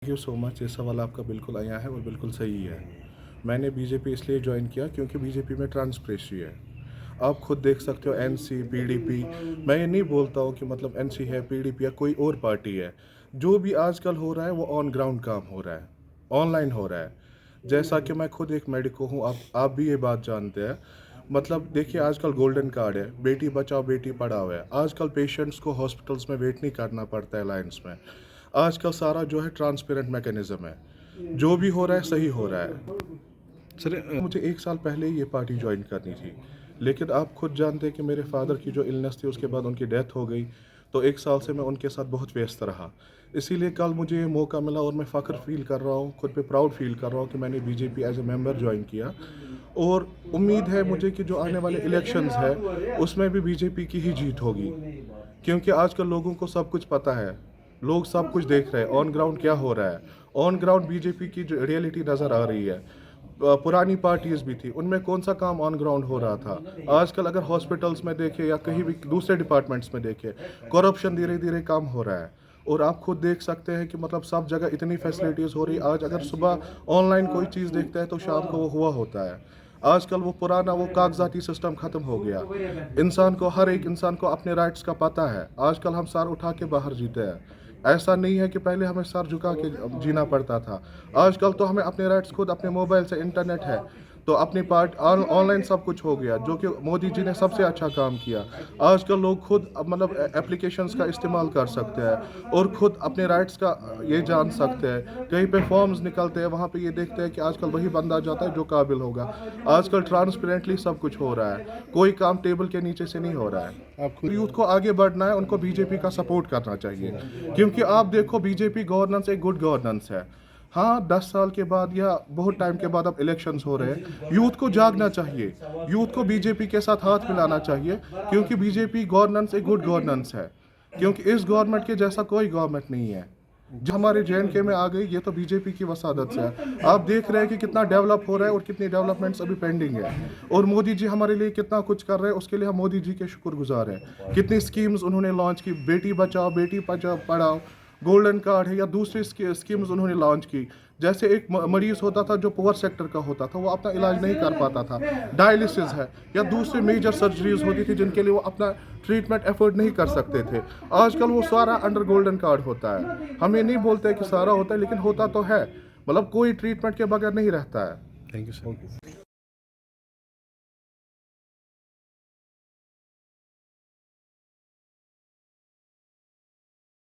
Thank you so much. ये सवाल आपका बिल्कुल आया है और बिल्कुल सही है। मैंने बीजेपी इसलिए ज्वाइन किया क्योंकि बीजेपी में ट्रांसपेरेंसी है। आप खुद देख सकते हो एनसी, पीडीपी। मैं ये नहीं बोलता हूँ कि मतलब एनसी है, पीडीपी या कोई और पार्टी है। जो भी आजकल हो रहा है वो ऑन ग्राउंड काम हो रहा है, ऑनलाइन हो रहा है। जैसा कि मैं खुद एक मेडिको हूँ, आप भी ये बात जानते हैं। मतलब देखिए आजकल गोल्डन कार्ड है, बेटी बचाओ बेटी पढ़ाओ है। आजकल पेशेंट्स को हॉस्पिटल्स में वेट नहीं करना पड़ता है लाइन्स में। आजकल सारा जो है ट्रांसपेरेंट मैकेनिज्म है। जो भी हो रहा है सही हो रहा है। सर मुझे 1 साल पहले ही ये पार्टी ज्वाइन करनी थी, लेकिन आप खुद जानते हैं कि मेरे फादर की जो इलनेस थी उसके बाद उनकी डेथ हो गई। तो 1 साल से मैं उनके साथ बहुत व्यस्त रहा। इसीलिए कल मुझे ये मौका मिला और मैं फ़ख्र फील कर रहा हूँ, खुद पे प्राउड फील कर रहा हूँ कि मैंने BJP as a member join किया। और उम्मीद है मुझे कि जो आने वाले इलेक्शंस है उसमें भी बीजेपी की ही जीत होगी, क्योंकि आजकल लोगों को सब कुछ पता है। लोग सब कुछ देख रहे हैं ऑन ग्राउंड क्या हो रहा है। ऑन ग्राउंड बीजेपी की जो रियलिटी नज़र आ रही है। पुरानी पार्टीज भी थी, उनमें कौन सा काम ऑन ग्राउंड हो रहा था। आजकल अगर हॉस्पिटल्स में देखें या कहीं भी दूसरे डिपार्टमेंट्स में देखें, करप्शन धीरे धीरे कम हो रहा है। और आप खुद देख सकते हैं कि मतलब सब जगह इतनी फैसिलिटीज़ हो रही। आज अगर सुबह ऑनलाइन कोई चीज़ देखता है तो शाम को वो हुआ होता है। आजकल वो पुराना वो कागजाती सिस्टम ख़त्म हो गया। इंसान को, हर एक इंसान को अपने राइट्स का पता है। आजकल हम सर उठा के बाहर जीते हैं। ऐसा नहीं है कि पहले हमें सर झुका के जीना पड़ता था। आजकल तो हमें अपने राइट्स खुद अपने मोबाइल से, इंटरनेट है तो अपनी पार्ट ऑनलाइन सब कुछ हो गया, जो कि मोदी जी ने सबसे अच्छा काम किया। आजकल लोग खुद मतलब एप्लीकेशंस का इस्तेमाल कर सकते हैं और खुद अपने राइट्स का ये जान सकते हैं। कहीं पे फॉर्म्स निकलते हैं, वहाँ पे ये देखते हैं कि आजकल वही बंदा जाता है जो काबिल होगा। आजकल ट्रांसपेरेंटली सब कुछ हो रहा है, कोई काम टेबल के नीचे से नहीं हो रहा है। आप खुद यूथ को आगे बढ़ना है, उनको बीजेपी का सपोर्ट करना चाहिए, क्योंकि आप देखो बीजेपी गवर्नेंस एक गुड गवर्नेंस है। हाँ, 10 साल के बाद या बहुत टाइम के बाद अब इलेक्शंस हो रहे हैं, यूथ को जागना चाहिए। यूथ को बीजेपी के साथ हाथ मिलाना चाहिए, क्योंकि बीजेपी गवर्नेंस एक गुड गवर्नेंस है। क्योंकि इस गवर्नमेंट के जैसा कोई गवर्नमेंट नहीं है। जो हमारे जेएनके में आ गई, ये तो बीजेपी की वसादत से है। आप देख रहे हैं कि कितना डेवलप हो रहा है और कितनी डेवलपमेंट्स अभी पेंडिंग है। और मोदी जी हमारे लिए कितना कुछ कर रहे हैं, उसके लिए हम मोदी जी के शुक्रगुजार हैं। कितनी स्कीम्स उन्होंने लॉन्च की, बेटी बचाओ बेटी पढ़ाओ, गोल्डन कार्ड है या दूसरी स्कीम्स उन्होंने लॉन्च की। जैसे एक मरीज होता था जो पुअर सेक्टर का होता था, वो अपना इलाज नहीं कर पाता था, डायलिसिस है या दूसरी मेजर सर्जरीज होती थी जिनके लिए वो अपना ट्रीटमेंट एफोर्ड नहीं कर सकते थे। आजकल वो सारा अंडर गोल्डन कार्ड होता है। हम ये नहीं बोलते कि सारा होता है, लेकिन होता तो है। मतलब कोई ट्रीटमेंट के बगैर नहीं रहता है। Thank you sir.